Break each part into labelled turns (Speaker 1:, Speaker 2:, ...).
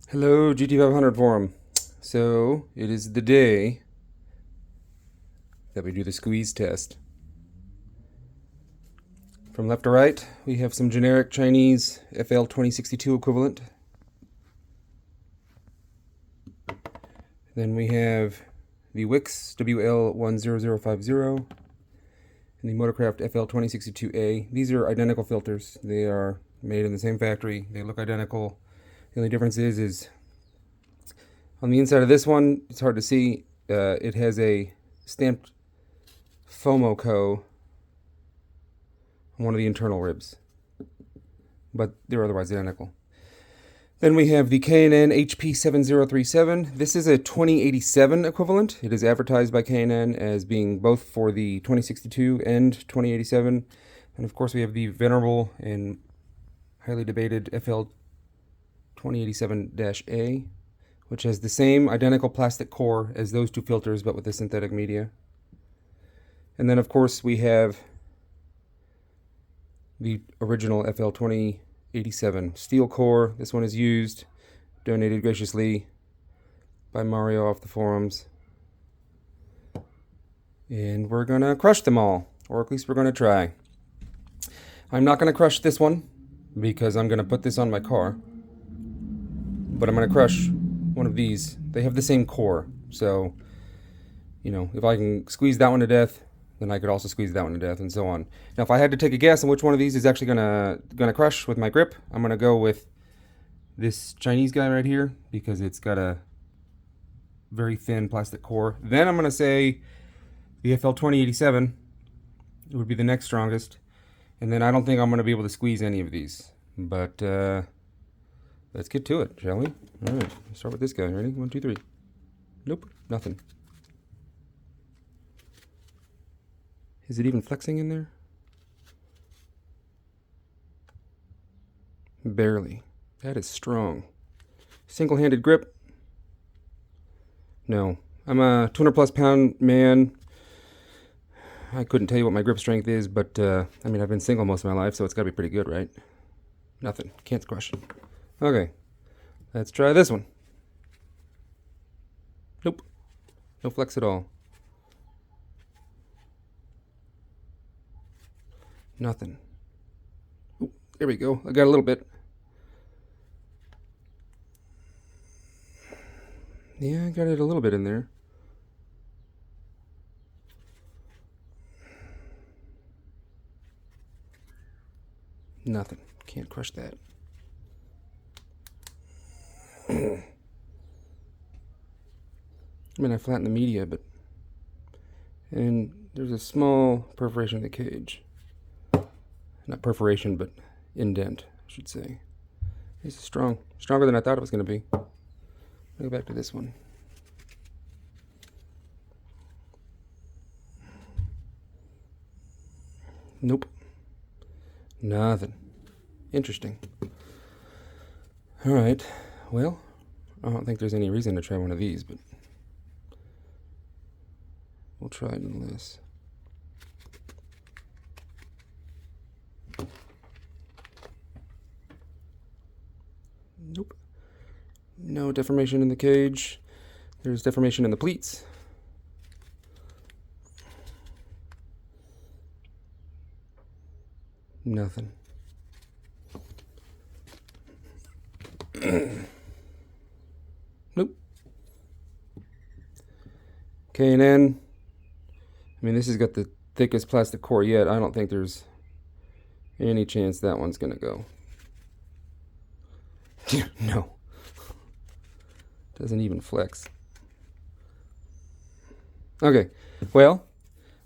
Speaker 1: Hello, GT500 forum. So, it is the day that we do the squeeze test. From left to right, we have some generic Chinese FL2062 equivalent. Then we have the Wix WL10050 and the Motorcraft FL2062A. These are identical filters. They are made in the same factory. They look identical. The only difference is on the inside of this one, it's hard to see. It has a stamped FOMOCO on one of the internal ribs, but they're otherwise identical. Then we have the K&N HP7037. This is a 2087 equivalent. It is advertised by K&N as being both for the 2062 and 2087. And of course we have the venerable and highly debated FL2087-A, which has the same identical plastic core as those two filters, but with the synthetic media. And then of course we have the original FL2087 steel core. This one is used, donated graciously by Mario off the forums. And we're gonna crush them all, or at least we're gonna try. I'm not gonna crush this one because I'm gonna put this on my car, but I'm gonna crush one of these. They have the same core, so you know, if I can squeeze that one to death, then I could also squeeze that one to death, and so on. Now, if I had to take a guess on which one of these is actually gonna crush with my grip, I'm gonna go with this Chinese guy right here because it's got a very thin plastic core. Then I'm gonna say the FL2087 would be the next strongest, and then I don't think I'm gonna be able to squeeze any of these. But let's get to it, shall we? All right, let's start with this guy. Ready? 1, 2, 3. Nope, nothing. Is it even flexing in there? Barely. That is strong. Single-handed grip? No. I'm a 200 plus pound man. I couldn't tell you what my grip strength is, but I mean, I've been single most of my life, so it's gotta be pretty good, right? Nothing. Can't crush it. Okay. Let's try this one. Nope. No flex at all. Nothing. Ooh, there we go. I got a little bit. Yeah, I got it a little bit in there. Nothing. Can't crush that. I mean, I flattened the media, but... And there's a small perforation in the cage. Not perforation, but indent, I should say. This is strong. Stronger than I thought it was going to be. Go back to this one. Nope. Nothing. Interesting. Alright. Well, I don't think there's any reason to try one of these, but we'll try it nonetheless. Nope. No deformation in the cage. There's deformation in the pleats. Nothing. Nope. K&N. I mean, this has got the thickest plastic core yet. I don't think there's any chance that one's gonna go. No. Doesn't even flex. Okay, well,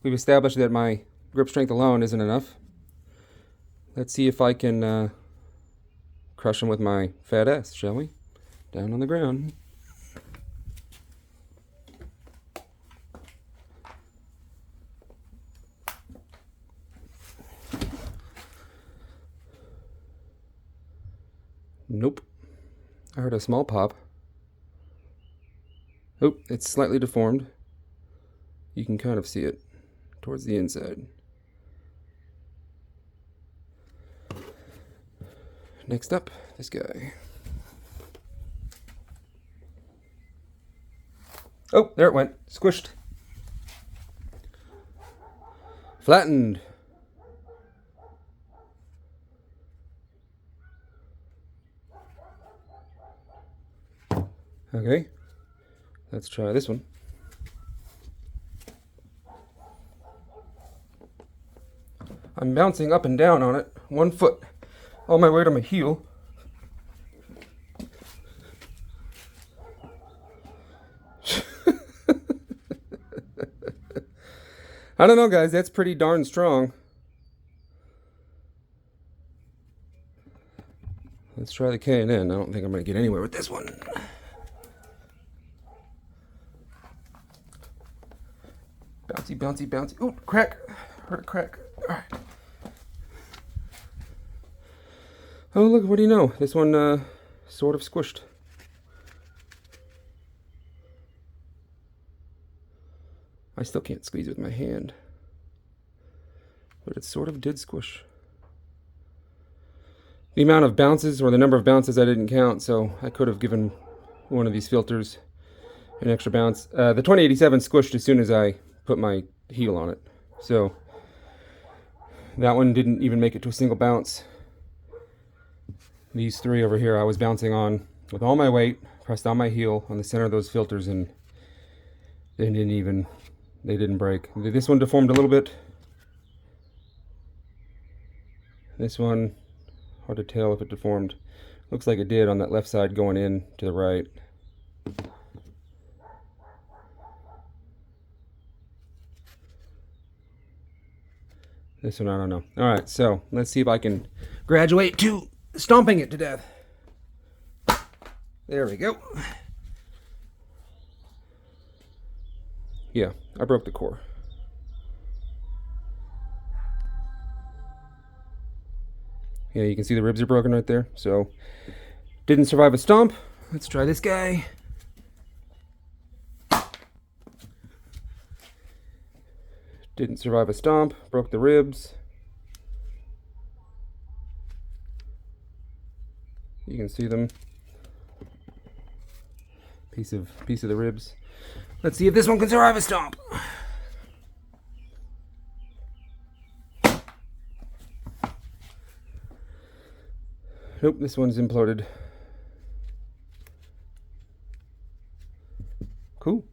Speaker 1: we've established that my grip strength alone isn't enough. Let's see if I can crush them with my fat ass, shall we? Down on the ground. Nope. I heard a small pop. Oh, it's slightly deformed. You can kind of see it towards the inside. Next up, this guy. Oh, there it went. Squished. Flattened. Okay, let's try this one. I'm bouncing up and down on it, 1 foot, all my weight on my heel. I don't know, guys, that's pretty darn strong. Let's try the K&N. I don't think I'm going to get anywhere with this one. Bouncy, bouncy, bouncy. Ooh, crack. Heard a crack. All right. Oh, look, what do you know? This one sort of squished. I still can't squeeze it with my hand. But it sort of did squish. The amount of bounces, or the number of bounces, I didn't count, so I could have given one of these filters an extra bounce. The 2087 squished as soon as I put my heel on it. So that one didn't even make it to a single bounce. These three over here I was bouncing on with all my weight, pressed on my heel on the center of those filters, and they didn't break. This one deformed a little bit. This one, hard to tell if it deformed. Looks like it did on that left side going in to the right. This one, I don't know. All right, so let's see if I can graduate to stomping it to death. There we go. Yeah, I broke the core. Yeah, you can see the ribs are broken right there. So, didn't survive a stomp. Let's try this guy. Didn't survive a stomp. Broke the ribs. You can see them. Piece of the ribs. Let's see if this one can survive a stomp. Nope, this one's imploded. Cool.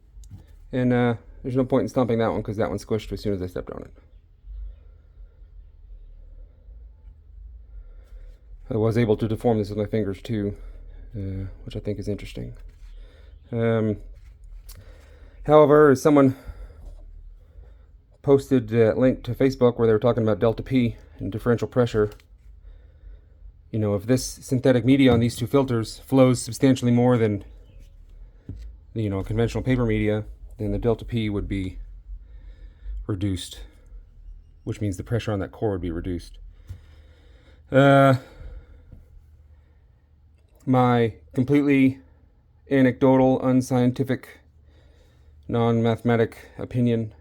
Speaker 1: And there's no point in stomping that one because that one squished as soon as I stepped on it. I was able to deform this with my fingers too, which I think is interesting. However, someone posted a link to Facebook where they were talking about delta P and differential pressure. You know, if this synthetic media on these two filters flows substantially more than, you know, conventional paper media, then the delta P would be reduced, which means the pressure on that core would be reduced. My completely anecdotal, unscientific, non-mathematic opinion,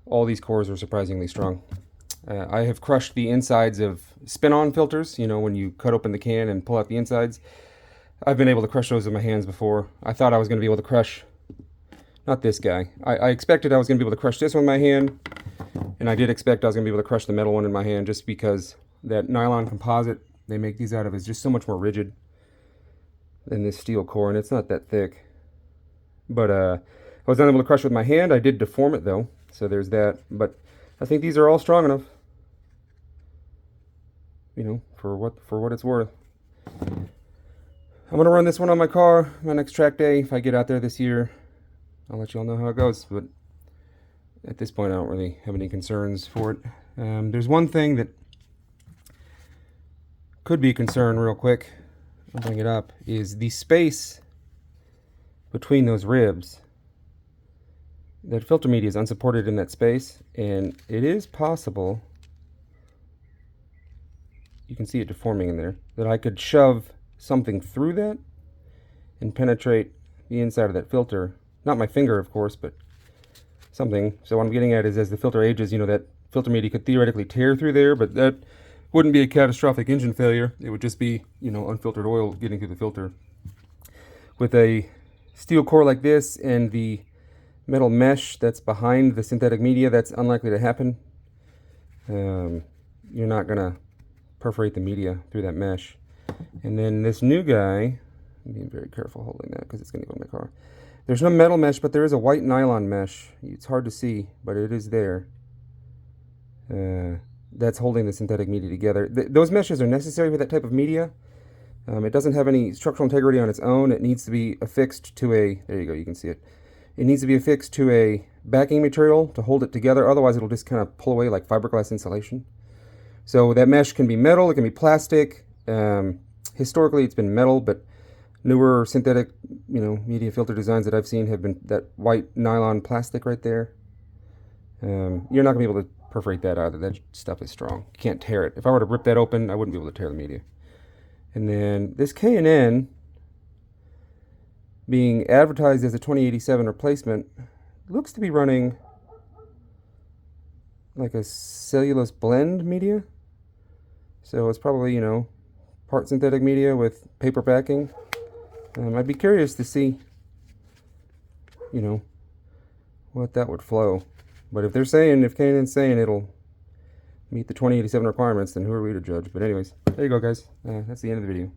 Speaker 1: all these cores are surprisingly strong. I have crushed the insides of spin-on filters, you know, when you cut open the can and pull out the insides. I've been able to crush those with my hands before. I thought I was going to be able to crush, not this guy. I expected I was going to be able to crush this one in my hand, and I did expect I was going to be able to crush the metal one in my hand just because that nylon composite they make these out of is just so much more rigid than this steel core, and it's not that thick. But I was unable to crush with my hand. I did deform it though, so there's that. But I think these are all strong enough, you know, for what it's worth. I'm gonna run this one on my car, my next track day. If I get out there this year, I'll let you all know how it goes. But at this point, I don't really have any concerns for it. There's one thing that could be a concern real quick. I'll bring it up, is the space between those ribs. That filter media is unsupported in that space, and it is possible, you can see it deforming in there, that I could shove something through that and penetrate the inside of that filter. Not my finger, of course, but something. So what I'm getting at is, as the filter ages, you know, that filter media could theoretically tear through there, but that wouldn't be a catastrophic engine failure. It would just be, you know, unfiltered oil getting through the filter. With a steel core like this and the metal mesh that's behind the synthetic media, that's unlikely to happen. You're not going to perforate the media through that mesh. And then this new guy, I'm being very careful holding that because it's going to go in my car. There's no metal mesh, but there is a white nylon mesh. It's hard to see, but it is there. That's holding the synthetic media together. Those meshes are necessary for that type of media. It doesn't have any structural integrity on its own. It needs to be affixed to a, there you go, you can see it. It needs to be affixed to a backing material to hold it together. Otherwise, it'll just kind of pull away like fiberglass insulation. So that mesh can be metal, it can be plastic. Historically, it's been metal, but newer synthetic, media filter designs that I've seen have been that white nylon plastic right there. You're not going to be able to perforate that either. That stuff is strong. You can't tear it. If I were to rip that open, I wouldn't be able to tear the media. And then this K&N, being advertised as a 2087 replacement, looks to be running like a cellulose blend media. So it's probably, part synthetic media with paper backing. I'd be curious to see, what that would flow. But if K&N's saying it'll meet the 2087 requirements, then who are we to judge? But anyways, there you go, guys. That's the end of the video.